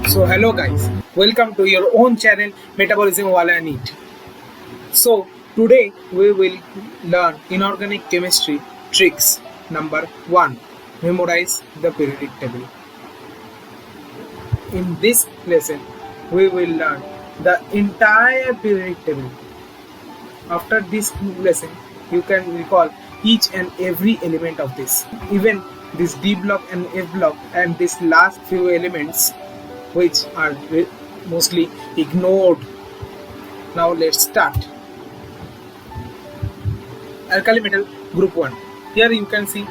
So hello guys, welcome to your own channel Metabolism Wallah NEET. So today we will learn inorganic chemistry tricks. Number 1. Memorize the periodic table. In this lesson we will learn the entire periodic table. After this lesson you can recall each and every element of this, even this D block and F block and this last few elements which are mostly ignored. Now let's start. Alkali metal group 1. Here you can see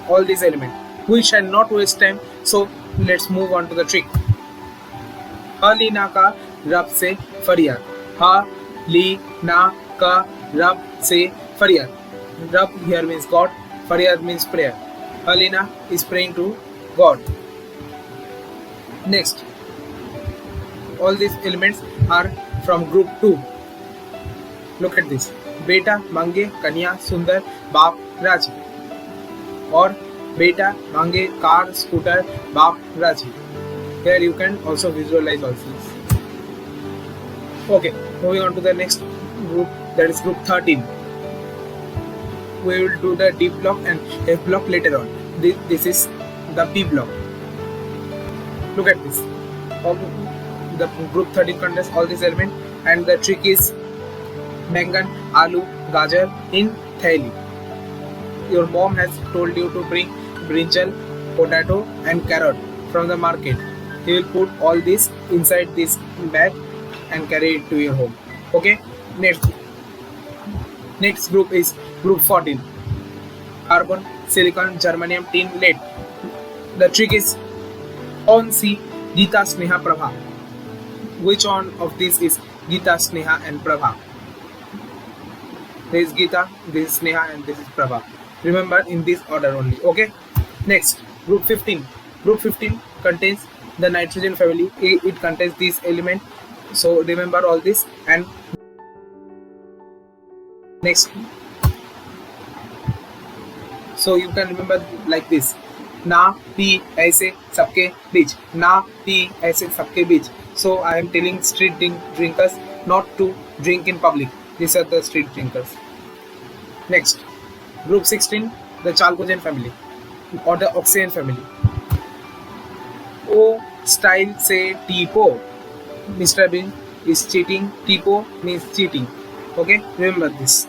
all these elements. We shall not waste time, so let's move on to the trick. Ha li na ka rab se faryad. Ha li na ka rab se faryad. Rab here means God, faryad means prayer. Halina is praying to God. Next, all these elements are from group 2. Look at this. Beta mange kanya sundar baap raji, or beta mange car scooter baap raji. Here you can also visualize all these. Okay, moving on to the next group, that is group 13. We will do the D block and F block later on. This is the P block. Look at this. The group 13 contains all these elements, and the trick is bangan, aloo, gajar in thaili. Your mom has told you to bring brinjal, potato and carrot from the market. You will put all this inside this bag and carry it to your home. Okay. Next group is group 14. Carbon, silicon, germanium, tin, lead. The trick is on C, Gita, Sneha, Prabha. Which one of these is Gita, Sneha and Prabha? This is Gita, this is Sneha and this is Prabha. Remember in this order only. Okay. Next, group 15. Group 15 contains the nitrogen family. It contains this element. So remember all this. And next, so you can remember like this. Na pee aise sabke beech. Na pee aise sabke beech. So I am telling street drinkers not to drink in public. These are the street drinkers. Next, group 16, the chalcogen family or the oxygen family. O style say tipo. Mr. Bean is cheating. Tipo means cheating. Okay, remember this.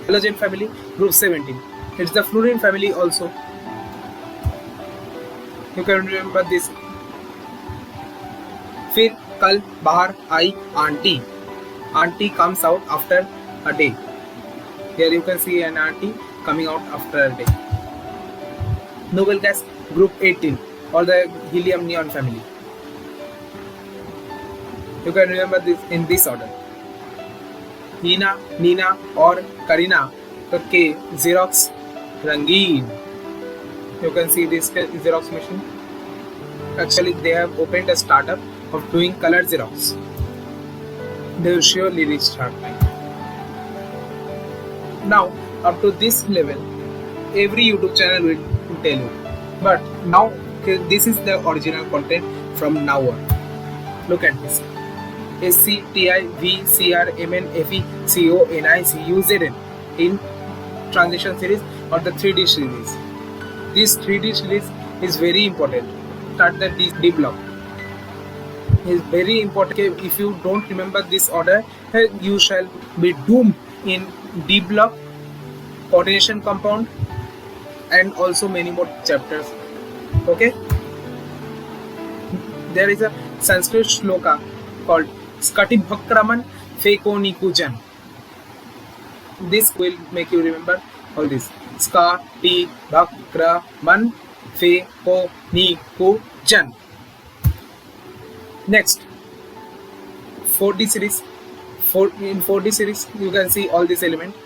Halogen family, group 17. It's the fluorine family also. You can remember this. फिर कल बाहर आई aunty. Auntie comes out after a day. Here you can see an auntie coming out after a day. Noble gas, group 18 or the helium neon family. You can remember this in this order. Hina, Nina or Karina. Okay, Xerox, Rangeen. You can see this Xerox machine. Actually, they have opened a startup of doing color Xerox. They will surely reach Shark Tank. Now, up to this level, every YouTube channel will tell you. But now, this is the original content from now on. Look at this. SCTIVCRMNFECONICUZN in transition series or the 3D series. This 3D series is very important. Start the D block. Is very important. If you don't remember this order, you shall be doomed in D block, coordination compound, and also many more chapters. Okay. There is a Sanskrit shloka called Skati Bhakraman Fekonikujan. This will make you remember all this. Skati Bhakraman Fekonikujan. Next, 4D series. In 4D series, you can see all these elements.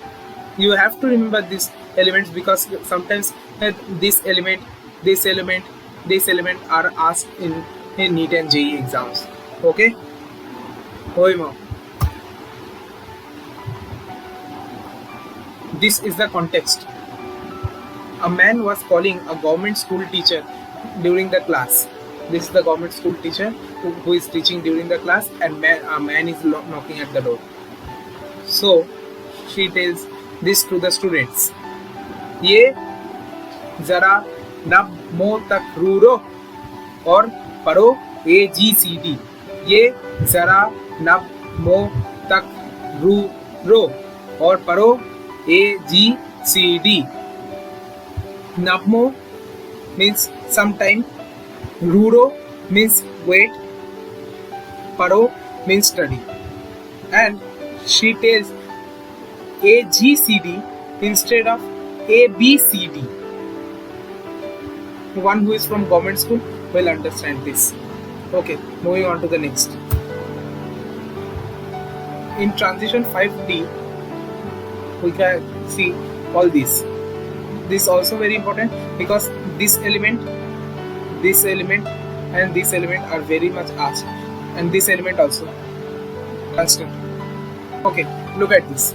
You have to remember these elements because sometimes this element are asked in NEET and JEE exams. Okay. This is the context. A man was calling a government school teacher during the class. This is the government school teacher who is teaching during the class, and a man is knocking at the door. So she tells this to the students. ये जरा नब मो तक रूरो और पढ़ो AGCD. ये जरा नब मो तक रूरो और पढ़ो AGCD. Nabmo means sometime, Ruro means wait, Paro means study. And she tells AGCD instead of ABCD. One who is from government school will understand this. Okay, moving on to the next. In transition 5D, we can see all these. This is also very important because this element and this element are very much asked, and this element also constant. Okay, look at this.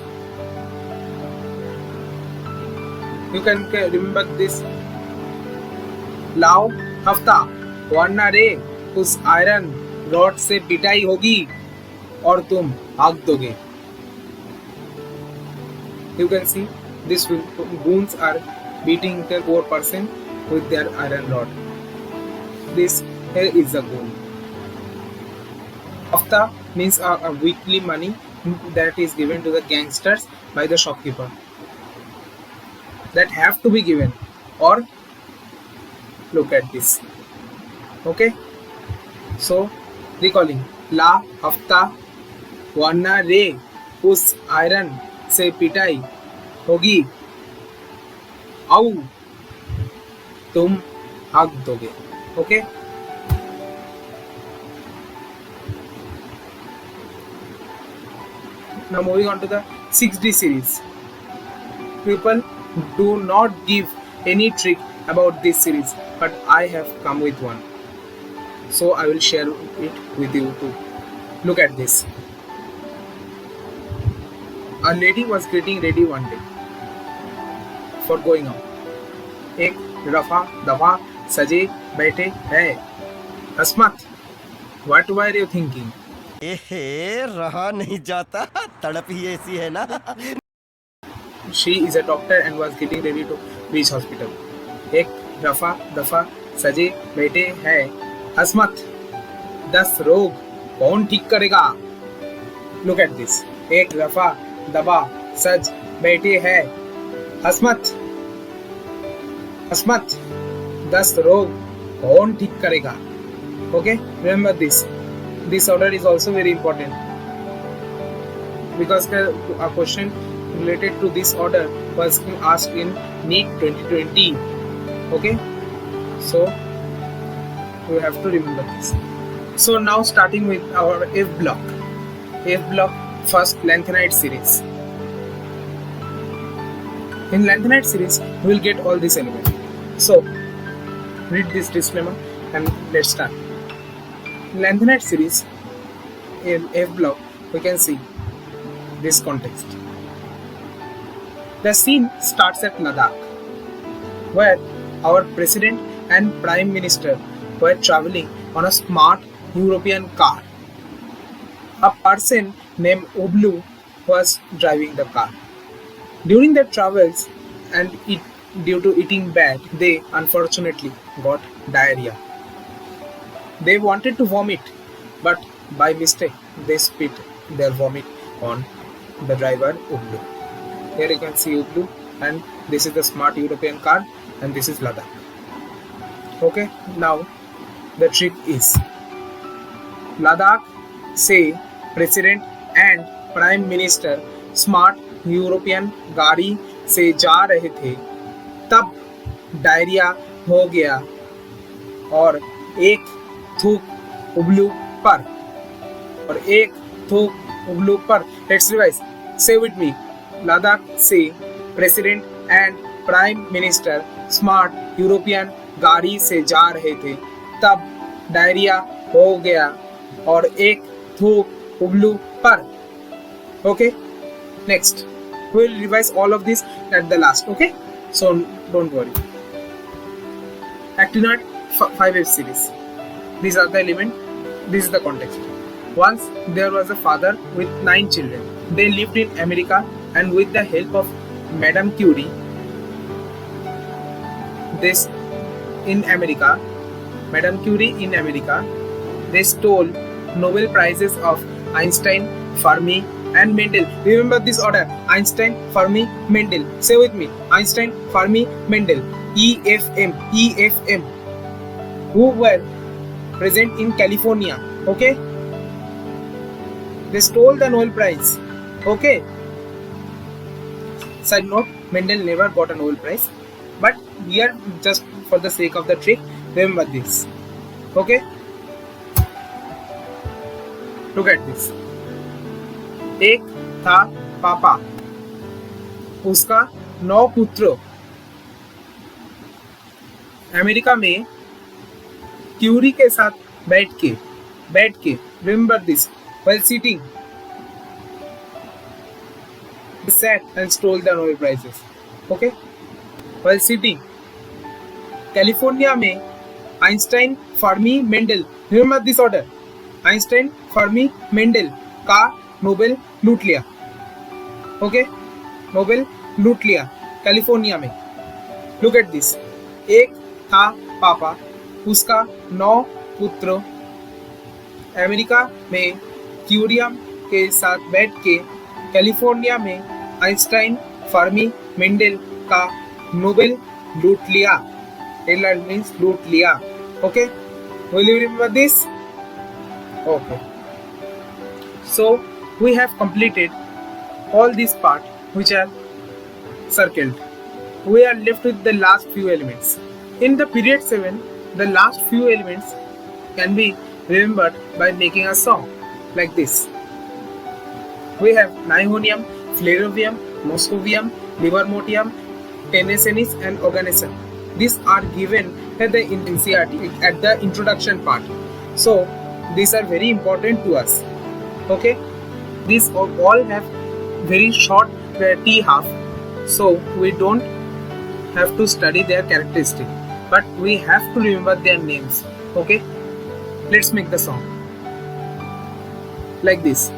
You can remember this. लाओ हफ्ता वरना रे उस iron rod से पिटाई होगी और तुम भाग दोगे. You can see these goons are beating the poor person with their iron rod. This here is a goon. Hafta means a weekly money that is given to the gangsters by the shopkeeper. That have to be given. Or look at this. Okay. So recalling ला हफ्ता वरना रे उस iron से पिटाई होगी आओ तुम भाग दोगे. Okay. Now moving on to the 6D series. People do not give any trick about this series, but I have come with one. So I will share it with you too. Look at this. A lady was getting ready one day for going out. एक रफा दफा सजे बैठे है. अस्मत, what were you thinking? एहे रहा नहीं जाता, तड़प ही ऐसी है ना. She is a doctor and was getting ready to reach hospital. एक रफा दफा सजे बैठे है. अस्मत, 10 रोग कौन ठीक करेगा? Look at this. एक रफा दबा सज बैठे है. अस्मत, अस्मत, 10 रोग कौन ठीक करेगा? Okay, remember this. This order is also very important because a question related to this order was asked in NEET 2020. Okay, so we have to remember this. So now starting with our F block. F block, first lanthanide series. In lanthanide series, we will get all these elements. So read this disclaimer and let's start. Lanthanide series in F block, we can see this context. The scene starts at Ladakh, where our president and prime minister were traveling on a smart European car. A person named Oblu was driving the car. During their travels and due to eating bad, they unfortunately got diarrhea. They wanted to vomit, but by mistake they spit their vomit on the driver Ublu. Here you can see Ublu, and this is the smart European car, and this is Ladakh. Okay, now the trick is Ladakh से president and prime minister smart European गाड़ी से जा रहे थे, तब diarrhoea हो गया और एक थूक उबलू पर और एक थूक उबलू पर. Let's revise. से विद मी. लद्दाख से president and prime minister smart European गाड़ी से जा रहे थे, तब डायरिया हो गया और एक थूक उबलू पर. Okay, next we will revise all of this at the last. Okay, so don't worry. Actinoid 5F series. These are the elements. This is the context. Once there was a father with 9 children. They lived in America, and with the help of Madame Curie, Madame Curie in America, they stole Nobel Prizes of Einstein, Fermi, and Mendel. Remember this order: Einstein, Fermi, Mendel. Say with me: Einstein, Fermi, Mendel. EFM, EFM. Who were present in California? Okay. They stole the Nobel Prize. Okay. Side note: Mendel never got a Nobel Prize, but here, just for the sake of the trick, remember this. Okay. Look at this. एक था पापा, उसका 9 पुत्र. America में Curie के साथ बैठ के remember this, while sitting, they sat and stole the Nobel Prizes. Okay. While sitting, California में Einstein, Fermi, Mendel. Remember this order: Einstein, Fermi, Mendel का नोबेल लूट लिया. ओके. नोबेल लूट लिया कैलिफोर्निया में. Look at this. एक था पापा, उसका 9 पुत्र. अमेरिका में क्यूरियम के साथ बैठ के कैलिफोर्निया में आइंस्टाइन, फर्मी, मेंडल का नोबेल लूट लिया. It means लूट लिया. Okay. Will you remember this? Okay. So we have completed all these parts which are circled. We are left with the last few elements. In the period 7, the last few elements can be remembered by making a song like this. We have nihonium, flerovium, moscovium, livermortium, tennessenis, and organism. These are given at the NCERT at the introduction part. So these are very important to us. Okay. These all have very short T half, so we don't have to study their characteristic, but we have to remember their names. Okay. Let's make the song like this.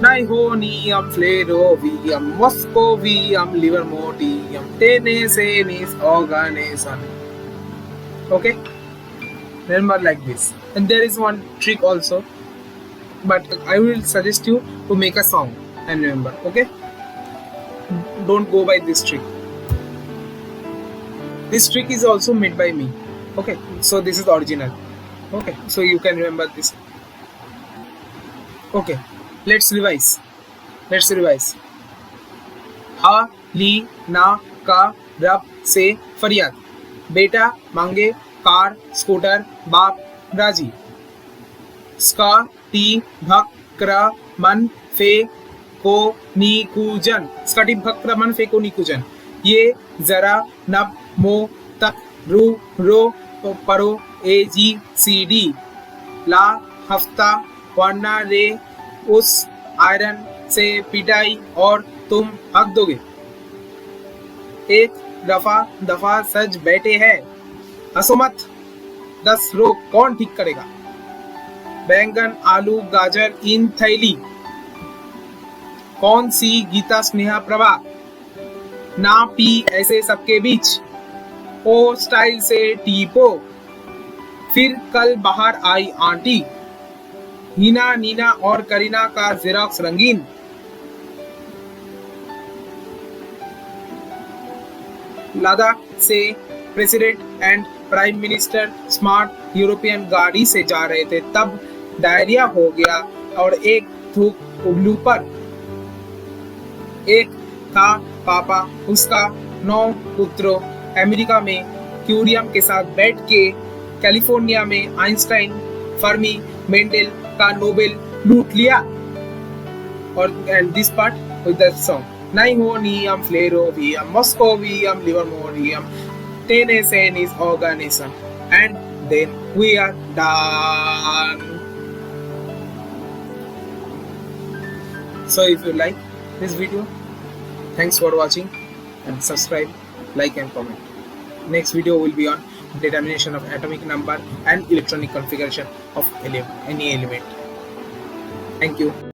Nihonium, flerovium, moscovium, livermortium, tennessenis, organism. Okay. Remember like this. And there is one trick also, but I will suggest you to make a song and remember. Okay. Don't go by this trick. This trick is also made by me. Okay. So this is the original. Okay. So you can remember this. Okay. Let's revise. आ ली ना का रब से फरियाद. बेटा मांगे car, scooter, बाप राजी. स्का T भक्र मन फे को निकुजन. स्कटी भक्र मन फे को निकुजन. ये जरा नब मो तक रू रो परो ए जी सी डी. ला हफ्ता वरना रे उस आयरन से पिटाई और तुम हक दोगे. एक दफा सज बैठे हैं, हंसो मत, 10 रोग कौन ठीक करेगा. बैंगन, आलू, गाजर इन थैली. कौन सी गीता स्नेहा प्रभा. ना पी ऐसे सबके बीच. ओ स्टाइल से टीपो. फिर कल बाहर आई आंटी. हीना, नीना और करीना का जेरॉक्स रंगीन. लद्दाख से president and prime minister smart European गाड़ी से जा रहे थे, तब डायरिया हो गया और एक थूक उल्लू पर. एक था पापा, उसका 9 पुत्रों. अमेरिका में क्यूरियम के साथ बैठ के कैलिफोर्निया में आइंस्टाइन, फर्मी, मेंडल का नोबेल लूट लिया. और and this part with the song. Nihonium, flerovium, moscovium, livermortium, tennessenis, organism. And then we are done. So if you like this video, thanks for watching and subscribe, like and comment. Next video will be on determination of atomic number, and electronic configuration of any element. Thank you.